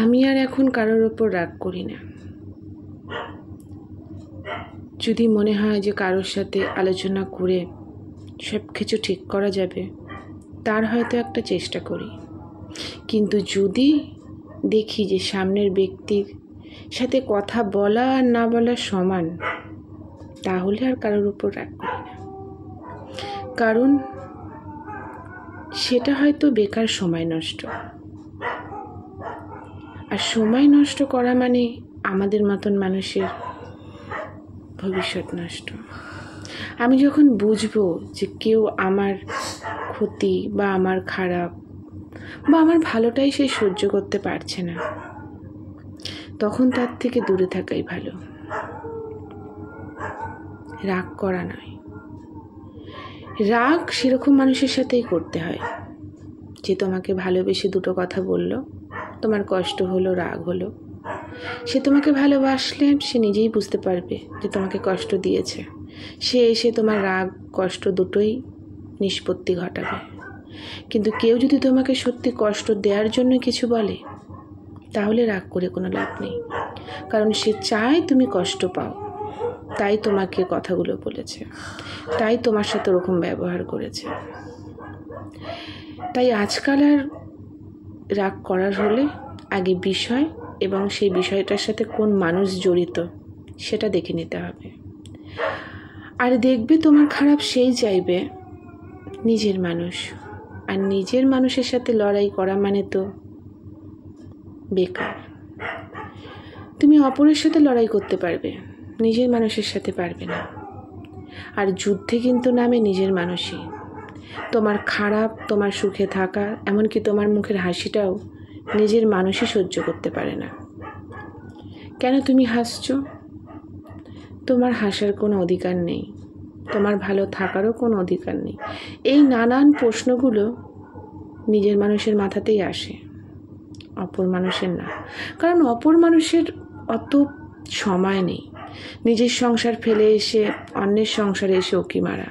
আমি আর এখন কারোর ওপর রাগ করি না। যদি মনে হয় যে কারোর সাথে আলোচনা করে সব কিছু ঠিক করা যাবে, তার হয়তো একটা চেষ্টা করি। কিন্তু যদি দেখি যে সামনের ব্যক্তির সাথে কথা বলা আর না বলা সমান, তাহলে আর কারোর উপর রাগ করি না। কারণ সেটা হয়তো বেকার সময় নষ্ট। আর সময় নষ্ট করা মানে আমাদের মতন মানুষের ভবিষ্যৎ নষ্ট। আমি যখন বুঝবো যে কেউ আমার ক্ষতি বা আমার খারাপ বা আমার ভালোটাই সে সহ্য করতে পারছে না, তখন তার থেকে দূরে থাকাই ভালো। রাগ করা নয়। রাগ সেরকম মানুষের সাথেই করতে হয় যে তোমাকে ভালোবেসে দুটো কথা বললো, তোমার কষ্ট হলো, রাগ হলো। সে তোমাকে ভালোবাসলে সে নিজেই বুঝতে পারবে যে তোমাকে কষ্ট দিয়েছে। সে এসে তোমার রাগ কষ্ট দুটোই নিষ্পত্তি ঘটাবে। কিন্তু কেউ যদি তোমাকে সত্যি কষ্ট দেওয়ার জন্য কিছু বলে, তাহলে রাগ করে কোনো লাভ নেই। কারণ সে চায় তুমি কষ্ট পাও, তাই তোমাকে কথাগুলো বলেছে, তাই তোমার সাথে ওরকম ব্যবহার করেছে। তাই আজকাল আর রাগ করার হলে আগে বিষয় এবং সেই বিষয়টার সাথে কোন মানুষ জড়িত সেটা দেখে নিতে হবে। আর দেখবে তোমার খারাপ সেই চাইবে নিজের মানুষ। আর নিজের মানুষের সাথে লড়াই করা মানে তো বেকার। তুমি অপরের সাথে লড়াই করতে পারবে, নিজের মানুষের সাথে পারবে না। আর যুদ্ধে কিন্তু নামে নিজের মানুষই। তোমার খারাপ, তোমার সুখে থাকা, এমনকি তোমার মুখের হাসিটাও নিজের মানুষই সহ্য করতে পারে না। কেন তুমি হাসছো? তোমার হাসার কোনো অধিকার নেই, তোমার ভালো থাকারও কোনো অধিকার নেই। এই নানান প্রশ্নগুলো নিজের মানুষের মাথাতেই আসে, অপর মানুষের না। কারণ অপর মানুষের অত সময় নেই নিজের সংসার ফেলে এসে অন্যের সংসারে এসে উঁকি মারা।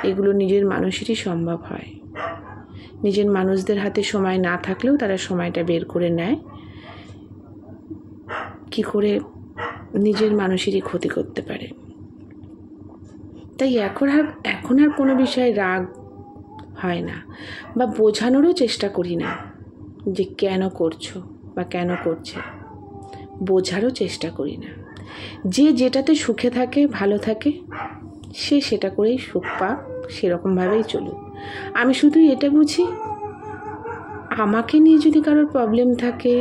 এগুলো নিজের মানুষেরই সম্ভব হয়। নিজের মানুষদের হাতে সময় না থাকলেও তারা সময়টা বের করে নেয় কি করে নিজের মানুষেরই ক্ষতি করতে পারে। তাই এখন আর কোনো বিষয়ে রাগ হয় না, বা বোঝানোরও চেষ্টা করি না যে কেন করছো বা কেন করছে। বোঝারও চেষ্টা করি না। যে যেটাতে সুখে থাকে, ভালো থাকে, সে সেটা করেই সুখ পাক, সেরকমভাবেই চলুক। আমি শুধু এটা বুঝি, আমাকে নিয়ে যদি কারোর প্রবলেম থাকে,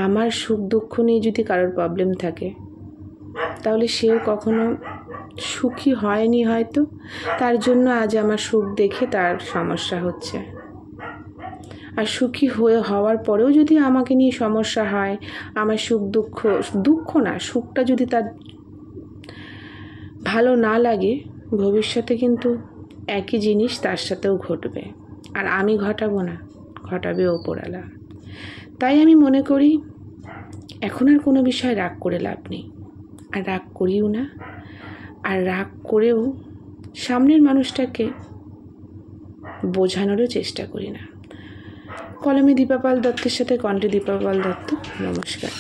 আমার সুখ দুঃখ নিয়ে যদি কারোর প্রবলেম থাকে, তাহলে সেও কখনো সুখী হয়নি হয়তো, তার জন্য আজ আমার সুখ দেখে তার সমস্যা হচ্ছে। আর সুখী হওয়ার পরেও যদি আমাকে নিয়ে সমস্যা হয়, আমার দুঃখ না, সুখটা যদি তার ভালো না লাগে, ভবিষ্যতে কিন্তু একই জিনিস তার সাথেও ঘটবে। আর আমি ঘটাবো না, ঘটাবে ওপরওয়ালা। তাই আমি মনে করি এখন আর কোনো বিষয়ে রাগ করে লাভ নেই, আর রাগ করিও না। আর রাগ করেও সামনের মানুষটাকে বোঝানোরও চেষ্টা করি না। কলমে দীপা পাল দত্তের সাথে কণ্ঠে দীপা পাল দত্ত। নমস্কার।